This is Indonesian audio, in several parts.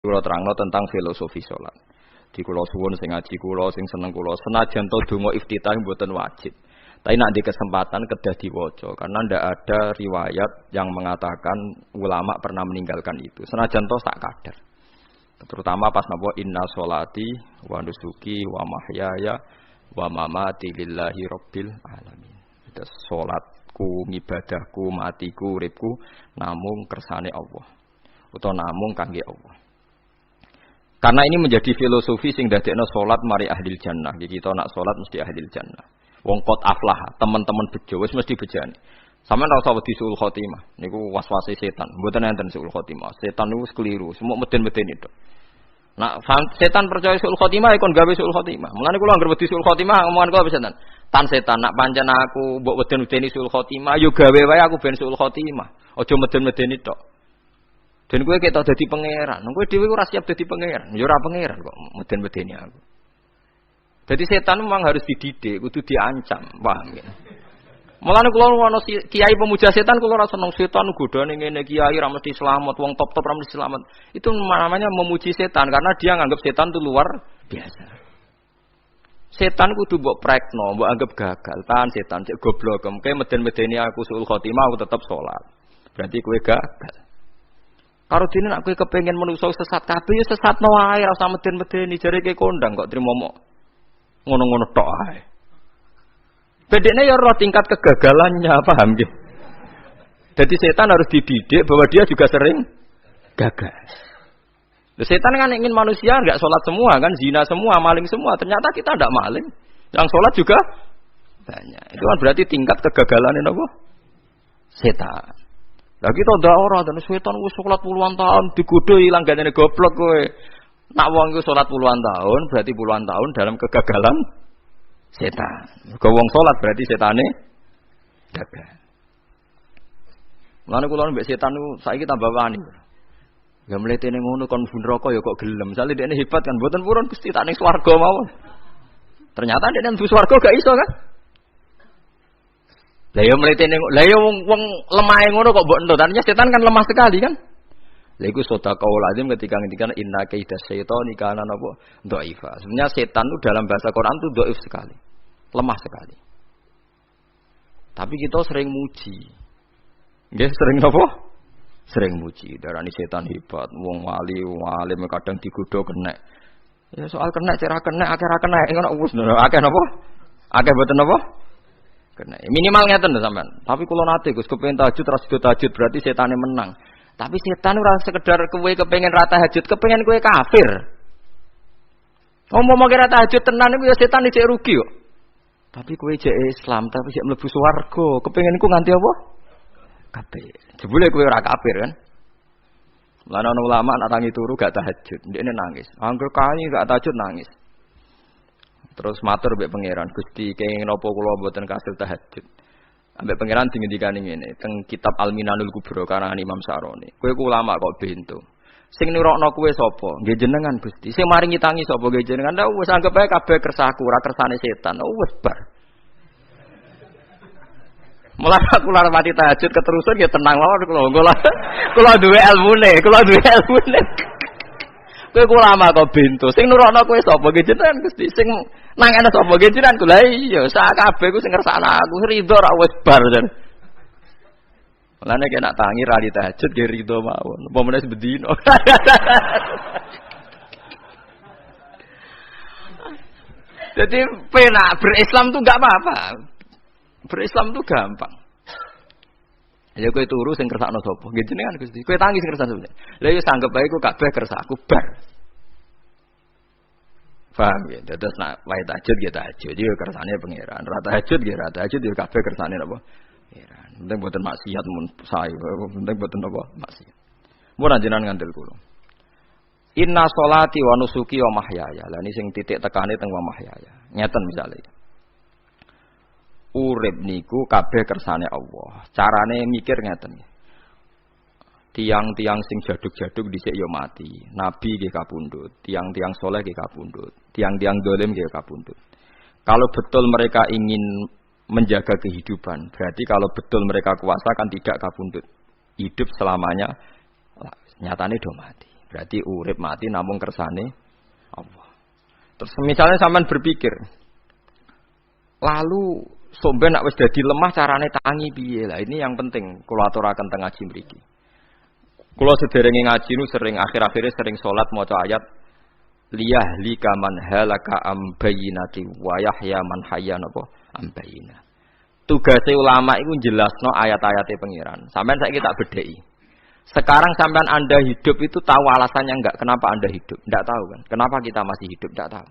Kula terangno tentang filosofi salat. Di kula suwun sing ngaji kula sing seneng kula senajan to donga iftitah mboten wajib. Tapi nek di kesempatan kedah diwaca karena ndak ada riwayat yang mengatakan ulama pernah meninggalkan itu. Senajan to sak kadar. Terutama pas napa inna sholati wa nusuki wa mahyaya wa mamati lillahi rabbil alamin. Itu salatku, ngibadahku, matiku, uripku namung kersane Allah. Utawa namung kangge Allah. Karena ini menjadi filosofi sing dadekno salat mari ahlil jannah. Jadi kita nak salat mesti ahlil jannah. Wong qad aflah, teman-teman bejo wis mesti bejane. Sampeyan ora usah wedi suul khotimah. Niku waswase setan. Mboten enten suul khotimah. Setan niku wis keliru, semua meden-meden itu. Nak setan percaya suul khotimah kon gawe suul khotimah. Mulane kula anggere wedi suul khotimah omongan kula setan. Tan setan nak pancen aku mbok weden-wedeni suul khotimah yo gawe wae aku ben suul khotimah. Aja meden-medeni tok. Dan kowe ketok dadi pangeran. Kowe dhewe ora siap dadi pangeran. Ya ora pangeran kok meden-medeni aku. Jadi setan memang harus dididik, kudu diancam, paham ya. Mulane kula ana kiai pemuja setan kula ora seneng setan godane ngene kiai ra mesti selamat, wong top-top ra mesti selamat. Itu namanya memuji setan karena dia nganggap setan itu luar biasa. Setan kudu mbok prekno, mbok anggap gagal. Tan setan cek goblok, kowe meden-medeni aku suul khotimah aku tetep salat. Berarti kowe gagal. Karo dene nek kowe kepengin menungso sesat kabeh ya sesatno wae ora usah meden-medeni jare kowe kondang kok trimo mok ngono-ngono tok ae. Bedene ya ora tingkat kegagalannya, paham nggih? Jadi setan harus dididik bahwa dia juga sering gagal. Setan kan ingin manusia enggak sholat semua kan, zina semua, maling semua. Ternyata kita enggak maling. Yang sholat juga banyak. Itu kan berarti tingkat kegagalan apa? Setan. Lah kita ndak ora dan setan wis salat puluhan tahun digodho ilang gandene goblok kowe. Nak wong iku salat puluhan tahun berarti puluhan tahun dalam kegagalan setan. Mergo wong salat berarti setane gagal. Mulane kula mbek setan niku saiki tambah wani. Ya mletene ngono kon neraka ya kok gelem. Misale dekne hebat kan mboten purun Gusti tak ning swarga mawon. Ternyata dekne mlebu swarga gak iso kan? Lah yo mletene lah yo wong lemahe ngono kok mbok entuk. Artinya setan kan lemah sekali kan? Lha iku sedekah lazim ketika ngendikan inna kaidas syaitani kana napa dhaifa. Sebenarnya setan itu dalam bahasa Quran itu dhaif sekali. Lemah sekali. Tapi kita sering muji. Nggih, sering napa? Sering muji. Darani setan hebat, wong wali, wong alim kadang digodho kena. Ya soal kena cara kena akeh ra kena ngono wis akeh napa? Akeh mboten napa? Kena. Minimal ngeten lho sampean. Tapi kula nate Gus kepengin tahajud ra sida tahajud berarti setane menang. Tapi setan ora sekedar kowe kepengin ra tahajud, kepengin kowe kafir. Ngomong kira tahajud tenan iku ya setan cek rugi kok. Tapi kowe cek Islam, tapi cek mlebu swarga, kepengin ku nganti apa? Kafir. Jebule kowe ora kafir kan? Lan ana ulama nak tangi turu gak tahajud, ndekne nangis. Angger kani gak tahajud nangis. Terus matur mbek pangeran, Gusti kenging napa kula mboten kasil tahajud. Ambek pangeran dingendikane ngene, teng kitab Al-Minanul Kubra karangan Imam Saroni. Kowe ku ulama kok bento. Sing nirokno kowe sapa? Nggih jenengan Gusti. Sing maringi tangi sapa? Nggih jenengan. Lah wis anggap ae kabeh kersahku, ora kersane setan. Wis bar. Mulane kula mati tahajud keterusan ya tenang mawon kula. Kula duwe ilmune, Kowe ku ulama kok bento. Sing nurokno kowe sapa? Nggih jenengan Gusti. Sing nangene sapa? Nggih jenengan. Lha iya, sak kabeh ku sing ngersakno aku ridho ra wis bar jan. Mulane kena tangi ra tahajud nggih ridho mawon. Apa meneh sebedino. Jadi penak berislam tuh enggak apa-apa. Berislam tuh gampang. Ya kowe turu sing kersakno sapa? Nggih jenengan Gusti. Kowe tangi sing kersakno sapa? Lah ya sanggep bae ku kabeh kersakku bar. Paham ya? Terus nak wae tahajud ya tahajud ya kersane pangeran. Ra tahajud ya ra tahajud ya kabeh kersane napa? Pangeran. Penting mboten maksiat mun sae. Penting mboten napa maksiat. Mun jenengan ngandel kula. Inna sholati wa nusuki wa mahyaya. Lah ini sing titik tekane teng wa mahyaya. Ngeten misale. Urip niku kabeh kersane Allah. Carane mikir ngeten. Tiang-tiang sing jaduk-jaduk dhisik ya mati. Nabi nggih kapundhut, tiang-tiang saleh nggih kapundhut, tiang-tiang dolim nggih kapundhut. Kalau betul mereka ingin menjaga kehidupan, berarti kalau betul mereka kuasa kan tidak kapundhut. Hidup selamanya nyatane do mati. Berarti urip mati namung kersane Allah. Terus misalnya sampean berpikir, lalu somben nek wis dadi lemah carane tangi piye? Lah ini yang penting kula aturaken teng ngaji mriki. Kula sederenge ngaji nu sering akhir-akhire sering salat maca ayat liyahlika man halaka am bayyinati wa yahya man hayya napa am bayyinah. Tugase ulama iku jelasno ayat-ayate pengiran. Sampeyan saiki tak bedheki. Sekarang sampean Anda hidup itu tahu alasannya enggak? Kenapa Anda hidup? Enggak tahu kan? Kenapa kita masih hidup? Enggak tahu.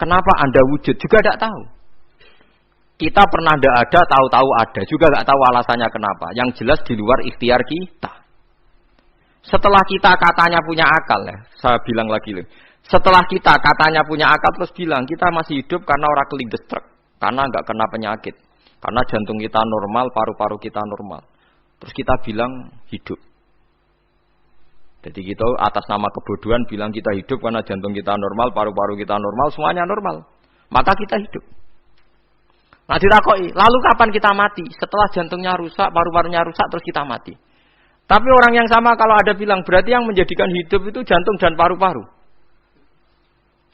Kenapa Anda wujud? Juga enggak tahu. Kita pernah enggak ada, tahu-tahu ada. Juga enggak tahu alasannya kenapa. Yang jelas di luar ikhtiar kita. Setelah kita katanya punya akal ya, saya bilang lagi loh. Setelah kita katanya punya akal terus bilang kita masih hidup karena orang kelindes truk. Karena enggak kena penyakit. Karena jantung kita normal, paru-paru kita normal. Terus kita bilang hidup. Jadi kita atas nama kebodohan bilang kita hidup karena jantung kita normal, paru-paru kita normal, semuanya normal. Maka kita hidup. Nah ditakoi, lalu kapan kita mati? Setelah jantungnya rusak, paru-parunya rusak, terus kita mati. Tapi orang yang sama kalau ada bilang, berarti yang menjadikan hidup itu jantung dan paru-paru.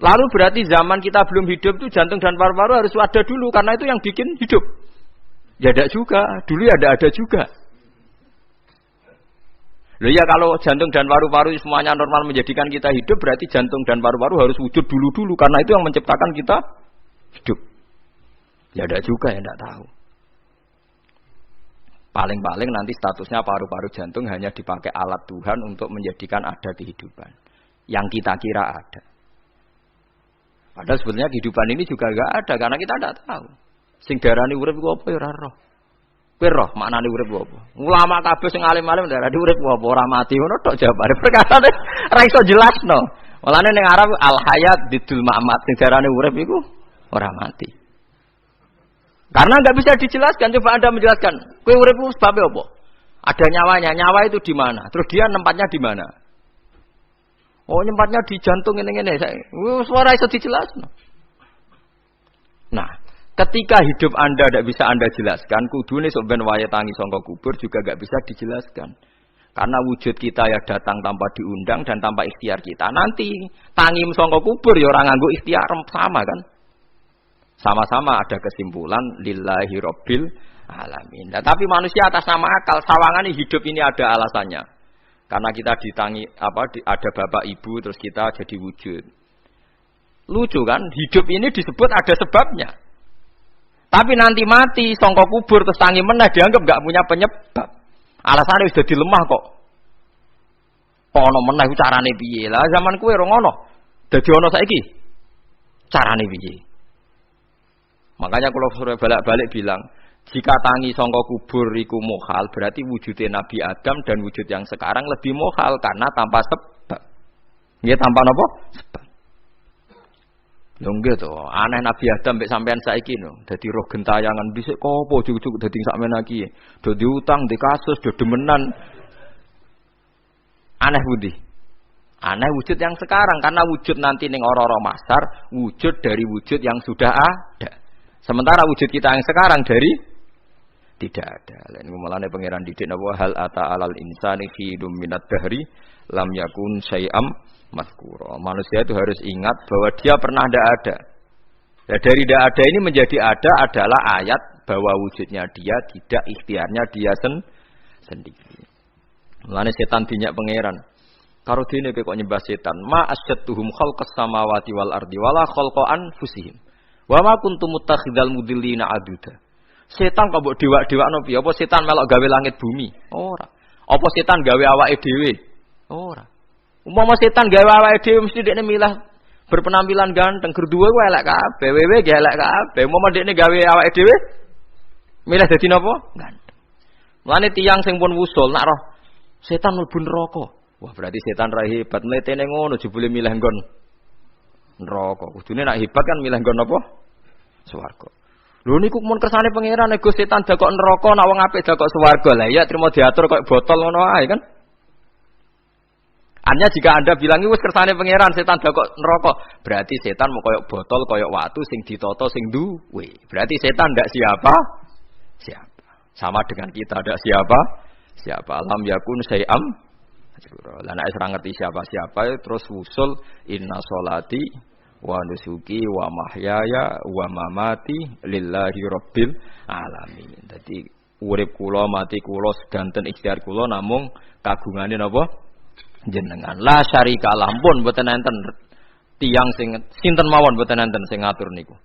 Lalu berarti zaman kita belum hidup itu jantung dan paru-paru harus ada dulu, karena itu yang bikin hidup. Ya ada juga, dulu ya ada juga. Loh ya kalau jantung dan paru-paru semuanya normal menjadikan kita hidup, berarti jantung dan paru-paru harus wujud dulu-dulu, karena itu yang menciptakan kita hidup. Ya ada juga yang tidak tahu. Paling-paling nanti statusnya paru-paru jantung hanya dipakai alat Tuhan untuk menjadikan ada kehidupan. Yang kita kira ada. Padahal sebenarnya kehidupan ini juga enggak ada, karena kita tidak tahu. Sing darani urip ku apa ya ora roh. Kowe roh maknane urip ku apa? Ulama kabeh sing alim-alim darani urip ku apa? Ora mati ngono tok jawabane. Perkatane ora iso jelasno. Mulane ning Arab al hayat didul mamat, sing darani urip iku ora mati. Karena enggak bisa dijelaskan, coba Anda menjelaskan. Kowe urip ku sebab apa? Ada nyawanya, nyawa itu di mana? Terus dia nempatnya di mana? Oh, nyempatnya di jantung ngene-ngene. Suara iso dijelasno. Nah, ketika hidup Anda tidak bisa Anda jelaskan, kudune sok ben wayahe tangi saka kubur juga enggak bisa dijelaskan. Karena wujud kita ya datang tanpa diundang dan tanpa ikhtiar kita. Nanti tangi saka kubur ya ora nganggo ikhtiar sama kan? Sama-sama ada kesimpulan lillahi rabbil alamin. Nah, tapi manusia atas nama akal sawangane hidup ini ada alasannya. Karena kita ditangi ada bapak ibu terus kita jadi wujud. Lucu kan? Hidup ini disebut ada sebabnya. Tapi nanti mati sangka kubur terus tangi meneh dianggap enggak punya penyebab. Alasannya sudah dilemah kok. Ono meneh ku carane piye? Lah zaman kuwe ora ngono. Dadi ono saiki. Carane piye? Makanya kalau sore balik-balik bilang, jika tangi sangka kubur iku mukhal, berarti wujudnya Nabi Adam dan wujud yang sekarang lebih mukhal karena tanpa sebab. Nggih tanpa napa? Sebab. Lho nggih to, aneh Nabi Adam mek sampean saiki no, dadi roh gentayangan dhisik kok apa cucuk dadi sakmene iki. Do diutang, di kasus, do demenan. Aneh budi. Aneh wujud yang sekarang karena wujud nanti ning ora-ora masar, wujud dari wujud yang sudah ada. Sementara wujud kita yang sekarang dari tidak ada. Lain mulane pangeran didik napa hal ata alal insani hidum minad dahri lam yakun syai'am mazkura. Manusia itu harus ingat bahwa dia pernah tidak ada. Nah, dari tidak ada ini menjadi ada adalah ayat bahwa wujudnya dia tidak ikhtiarnya dia sendiri. Mulane setan dinyak pangeran. Karo dene kok nyembah setan. Ma asyadduhum khalqas samawati wal ardi wala khalqa anfusihim. Wa ma kuntum muttakhidal mudillina aduda. Setan kok mbok dewak-dewakno piye? Apa setan melok gawe langit bumi? Ora. Apa setan gawe awake dhewe? Ora. Umpama setan gawe awake dhewe mesti dekne milah berpenampilan ganteng, gerduwe ku elek kabeh, wewe ge elek kabeh. Umpama dekne gawe awake dhewe milah dadi napa? Ganteng. Mulane tiyang sing pun wusul nak roh setan mlebu neraka. Wah, berarti setan ra hebat, mletene ngono jebule milah nggon neraka. Kudune nak hebat kan milah nggon apa? Swarga. Lho niku mun kersane pangeran nek setan dakok neraka, nak wong apik dakok swarga. Lah iya trimo diatur kok botol ngono ae kan. Hanya jika Anda bilang wis kersane pangeran setan dakok neraka, berarti setan mau koyok botol, koyok watu sing ditata sing duwe. Berarti setan ndak siapa? Siapa. Sama dengan kita ndak siapa? Siapa. Lam yakun syai'am. mahjura. Lah nek ora ngerti siapa-siapa terus usul inna sholati wa nusuki wa mahyaya wa mamati lillahi rabbil alamin. Dadi urip kula mati kula sedanten ikhtiar kula namung kagungane napa jenengan. La syarika lampun mboten enten tiyang sing sinten mawon mboten enten sing ngatur niku.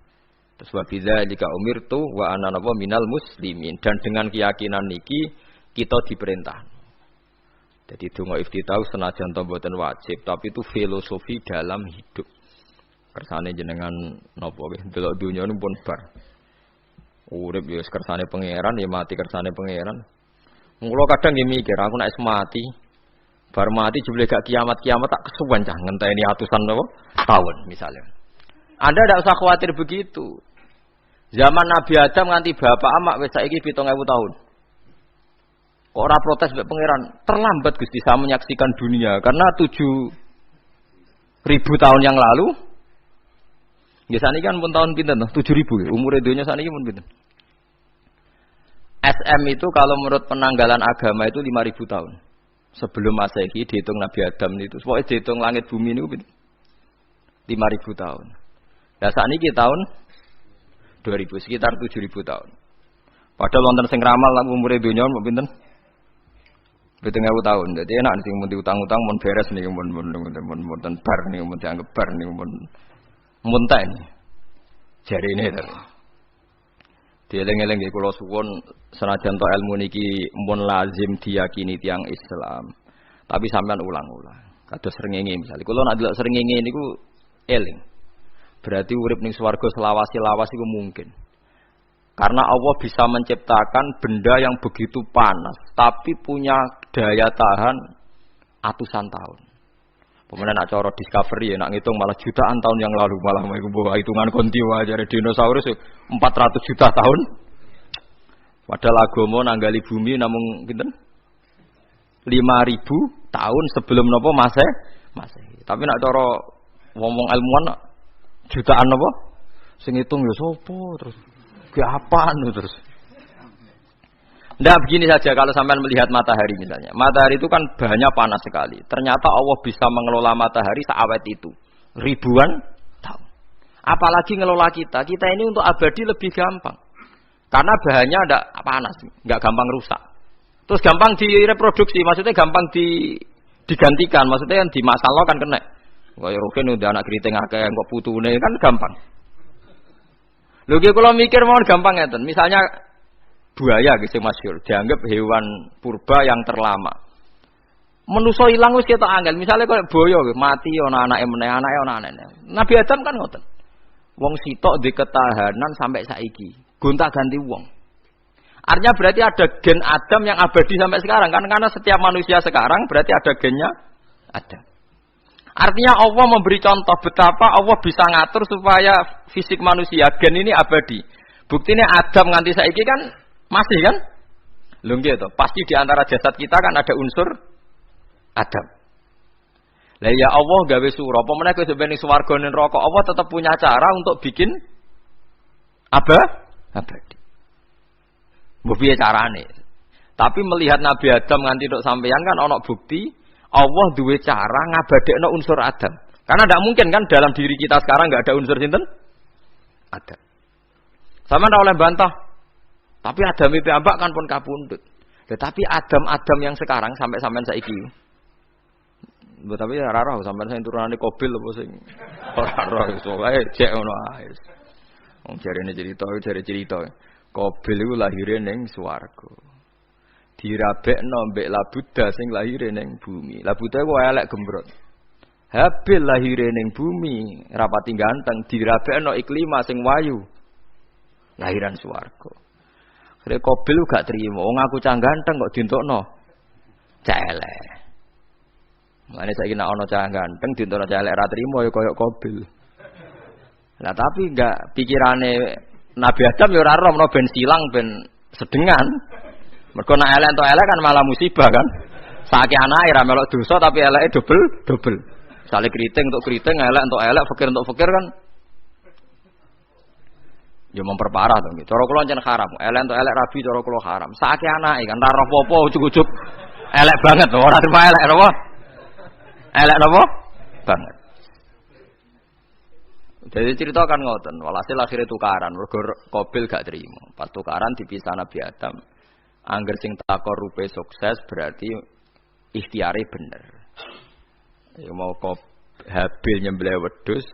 Terus wa bidzalika umirtu wa ana napa minal muslimin, dan dengan keyakinan niki kita diperintah. Jadi donga iftitah senajan to mboten wajib, tapi itu filosofi dalam hidup. Kersane jenengan napa nggih delok donya niku pun bar. Urip ya kersane pangeran, ya mati kersane pangeran. Mula kadang nggih mikir, aku nek mati, bar mati jebule gak kiamat-kiamat tak kesuwen cah ngenteni atusan napa tahun misalnya. Anda tidak usah khawatir begitu. Zaman Nabi Adam nganti bapak amak wis saiki 7.000 tahun. Kok ora protes mbek pangeran? Terlambat Gusti saya menyaksikan dunia karena 7.000 tahun yang lalu. Nggih saniki kan pun tahun pinten to? 7.000. Umure donya saniki pun pinten? SM itu kalau menurut penanggalan agama itu 5.000 tahun. Sebelum Masehi dihitung Nabi Adam itu. Pokoknya dihitung langit bumi niku pinten? 5.000 tahun. Lah sakniki tahun 2000 sekitar 7.000 tahun. Padahal wonten sing ramal umure donya pinten? 7.000 tahun. Jadi enak sing mun diutang-utang mun beres niku mun bar niku mun dianggap bar niku mun muntah ini. Jarine to. Dieling-eling nggih kula suwun senajan to ilmu niki mun lazim diyakini tiyang Islam. Tapi sampean ulang-ulang. Kados srengenge misale. Kula nek delok srengenge niku eling. Berarti urip ning swarga selawasi-lawas iku mungkin. Karena Allah bisa menciptakan benda yang begitu panas, tapi punya daya tahan atusan tahun. Pemenang nak cara discovery ya, nak ngitung malah jutaan tahun yang lalu, malah bawa hitungan konti wajar dinosaurus 400 juta tahun. Padahal agama nanggali bumi namung pinten? 5.000 tahun sebelum napa Masehi. Tapi nak cara ngomong ilmuwan jutaan apa? Sing ngitung ya sapa terus. Ki apaan terus. Ndak begini saja kalau sampean melihat matahari misalnya. Matahari itu kan bahannya panas sekali. Ternyata Allah bisa mengelola matahari seawet itu. Ribuan tahun. Apalagi ngelola kita. Kita ini untuk abadi lebih gampang. Karena bahannya ndak panas, enggak gampang rusak. Terus gampang direproduksi, maksudnya gampang digantikan, maksudnya yang dimasalah kan kena. Kaya roken udah anak keriting akeh kok putune kan gampang. Lho ki kula mikir mawon gampang ngeten. Misalnya buaya sing masyhur dianggap hewan purba yang terlama. Manusa ilang wis ketok angel. Misale kaya boyo mati ana anake meneh, anake ana anake. Nabi Adam kan ngoten. Wong sitok di ketahanan sampai saiki. Gonta-ganti wong. Artinya berarti ada gen Adam yang abadi sampai sekarang kan, karena setiap manusia sekarang berarti ada gennya Adam. Artinya Allah memberi contoh betapa Allah bisa ngatur supaya fisik manusia gen ini abadi. Buktinya Adam nganti saiki kan masih kan? Lho nggih to, pasti di antara jasad kita kan ada unsur Adam. Lah ya Allah gawe surah, apa meneh kowe sampeyan ning swarga ning neraka, Allah tetap punya cara untuk bikin abadi. Mbok piye carane? Tapi melihat Nabi Adam nganti tok sampeyan kan ana bukti Allah duwe cara ngabadekno unsur Adam. Karena tidak mungkin kan dalam diri kita sekarang enggak ada unsur sinten? Adam. Sama ndak oleh bantah. Tapi Adam itu ambak kan pun kapundhut. Tetapi Adam yang sekarang sampai sampean saiki. Tapi ora roh sampean sing turunane Qabil apa sing ora roh iso wae cek ngono ae. Wong jarene cerita. Qabil iku lahire ning swarga. Dirabekno mbek Labuda sing lahire ning bumi. Labuda ku elek gembrot. Habil lahire ning bumi, rapati ganteng, dirabekno Iklima sing wayu. Lahiran swarga. Kare Qabil gak trimo, wong aku cah ganteng kok dientukno cah elek. Mane saiki nek ana cah ganteng dientukno cah elek ra trimo ya koyo Qabil. Lah tapi enggak pikirane Nabi Adam ya ora roh ben silang ben sedengan. Mergo nek elek entuk elek kan malah musibah kan. Saiki anake ra melok dosa tapi eleke dobel. Sale kriting untuk kriting, elek untuk elek, fakir untuk fakir kan. Ya memperparah to nggih. Cara kula jan haram. Elek untuk elek rabi cara kula haram. Saiki anake kan ra roh apa ujug-ujug elek banget ora terima elek apa? Elek napa? Banget. Jadi cerita kan ngoten, walhasil akhirnya tukaran, mergo Qabil gak terima. Pas tukaran dipisah Nabi Adam. Angger sing takorupe sukses berarti ikhtiare bener. Ya mau Habil nyembelih wedhus,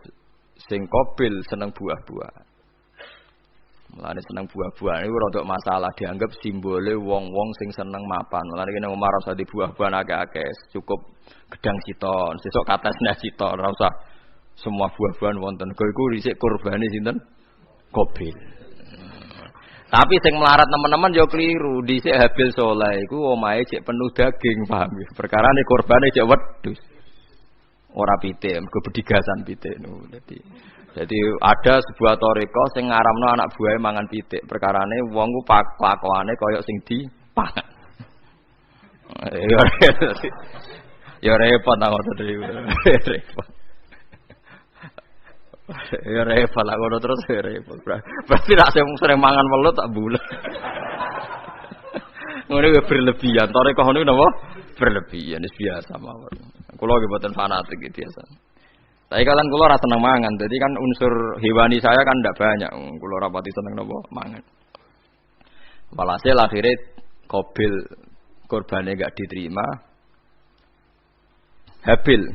sing Qabil seneng buah-buah. Mulane seneng buah-buahan iku rada masalah dianggap simbole wong-wong sing seneng mapan. Mulane kene Umar ora usah di buah-buahan akeh-akeh, cukup gedang siton, sesuk katesnya siton, ora usah semua buah-buahan wonten. Kok iku dhisik kurbane sinten? Qabil. Tapi sing melarat teman-teman yo keliru. Dhisik Habil saleh iku omahe cek penuh daging, paham ya? Perkarane kurbane cek wedhus. Ora pitik, mergo bedigasan pitik niku. Jadi ada sebuah toriko sing ngaramno anak buahe mangan pitik. Perkarane wong ku pakwane kaya sing dipangan. Ya repot ta ngono repot. Ya repot lah ngono terus repot. Berarti nek sering mangan welut tak bulet. Ngono ya berlebihan. Toriko ngono napa? Berlebihan wis biasa mawon. Kula nggih boten fanatik iki biasa. Tapi kalian kula ora seneng mangan, jadi kan unsur hewani saya kan ndak banyak. Kula rapati seneng napa mangan. Walhasil akhirnya Qabil korbannya enggak diterima. Habil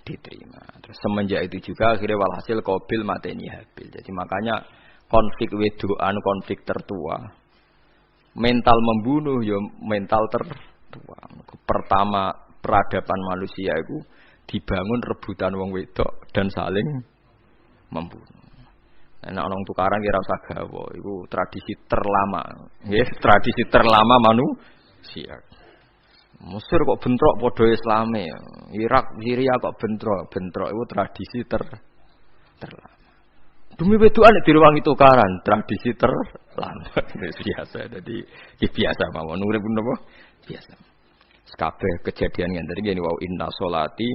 diterima. Terus semenjak itu juga akhirnya walhasil Qabil mateni Habil. Jadi makanya konflik wedoan, konflik tertua. Mental membunuh ya mental tertua. Pertama peradaban manusia itu dibangun rebutan wong wedok dan saling membunuh. Nek ana tukaran kira usah gawa, iku tradisi terlama, nggih, tradisi terlama manusia. Mesir kok bentrok padha Islame, Irak, Syria kok bentrok iku tradisi terlama. Demi wedokan nek direwangi tukaran, tradisi terlama. Biasa, dadi biasa mawon urip napa? Biasa. Kabeh kejadian ngene iki wau inna sholati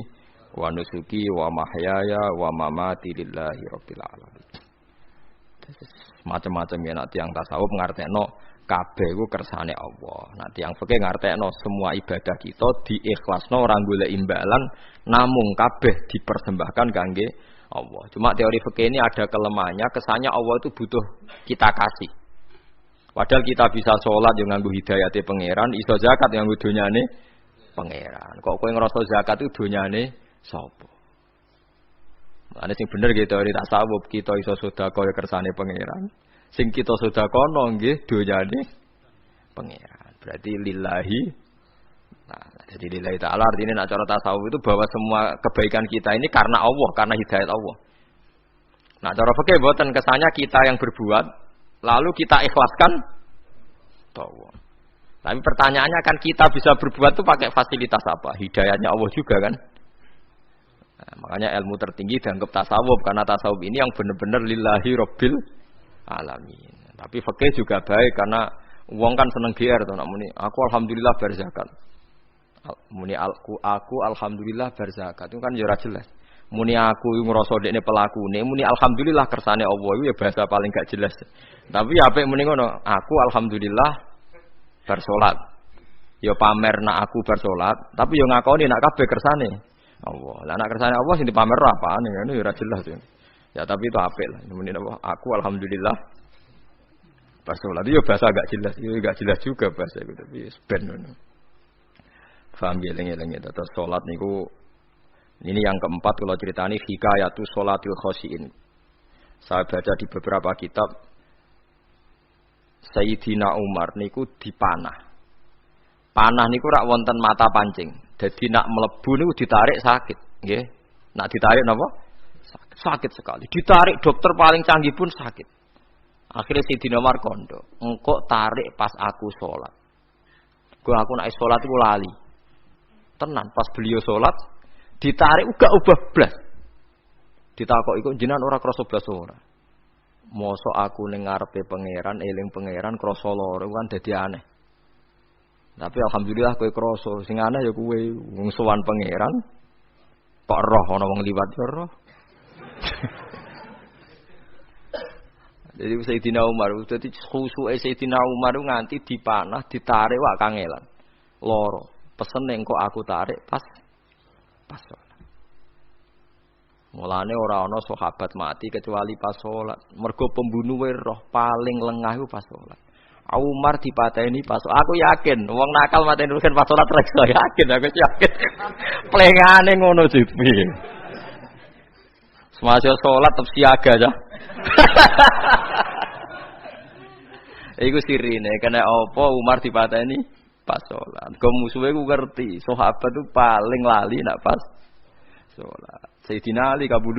wa nusuki wa mahyaya wa mamati lillahi rabbil alamin. Macam-macam ya nek tiyang tasawuf ngartekno kabeh iku kersane Allah. Nek tiyang fikih ngartekno semua ibadah kita diikhlasno ora golek imbalan namung kabeh dipersembahkan kangge Allah. Cuma teori fikih ini ada kelemahannya, kesannya Allah itu butuh kita kasih. Padahal kita bisa sholat yang nganggo hidayate pangeran, iso zakat yang nganggo donyane pangeran. Kok kowe ngrasa zakat itu donyane sapa? Ana sing bener gitu teori tasawuf, kita iso sedekah ya kersane pangeran. Sing kita sedekahno nggih donyane pangeran. Berarti lillahi. Nah, jadi lillahi ta'ala artinya nak cara tasawuf itu bahwa semua kebaikan kita ini karena Allah, karena hidayat Allah. Nah, cara fikih mboten kesannya kita yang berbuat lalu kita ikhlaskan Allah. Tapi pertanyaannya kan kita bisa berbuat itu pakai fasilitas apa? Hidayahnya Allah juga kan? Nah, makanya ilmu tertinggi dianggap tasawuf karena tasawuf ini yang benar-benar lillahi rabbil alamin. Tapi fikih juga baik karena wong kan seneng GR to nek muni aku alhamdulillah bar zakat. Muni aku alhamdulillah bar zakat itu kan ya ora jelas. Muni aku ngrasa dekne pelakune, muni alhamdulillah kersane Allah itu ya bahasa paling gak jelas. Tapi apik muni ngono, aku alhamdulillah bar salat. Ya pamer nak aku bar salat, tapi ya ngakoni nak kabeh kersane Allah. Lah nak kersane Allah sing dipamer apane ngene ya ora jelas ya. Ya tapi itu apik lah. Muni apa? Aku alhamdulillah bar salat. Ya bahasa gak jelas, ya gak jelas juga bahasa itu tapi ben ngono. Paham ya lengi-lengi terus salat niku. Ini yang keempat kalau ceritanya hikayatu sholatil khosyin. Saya baca di beberapa kitab Sayyidina Umar niku dipanah. Panah niku rak wonten mata pancing. Jadi nak mlebu niku ditarik sakit, nggih. Nak ditarik napa? Sakit sekali. Ditarik dokter paling canggih pun sakit. Akhirnya Sayyidina Umar kondo, engkau tarik pas aku sholat. Aku nak sholat iku lali. Tenan pas beliau sholat ditarik uga ubah blas. Ditakok iku jenengan ora krasa blas ora. Mosok aku ning ngarepe pangeran, eling pangeran krasa lara kan dadi aneh. Tapi alhamdulillah kowe krasa, sing aneh ya kowe wong sowan pangeran kok roh ana wong liwat ya roh. Jadi Sayyidina Umar, dadi khusuke Sayyidina Umar nganti dipanah, ditarik wak kangelan. Lara. Pesen engko aku tarik pas pas salat. Mulane ora ana sahabat mati kecuali pas salat. Mergo pembunuhe roh paling lengah iku pas salat. Umar dipateni pas aku yakin wong nakal mateni rugen pas salat reksa yakin aku yakin. Plengane ngono jipi. Semasa salat tetep siaga ya. Iku sirine kena apa Umar dipateni pas salat. Kok musuhe ku ngerti, sahabat itu paling lali nak pas salat. Sayyidina Ali kabudut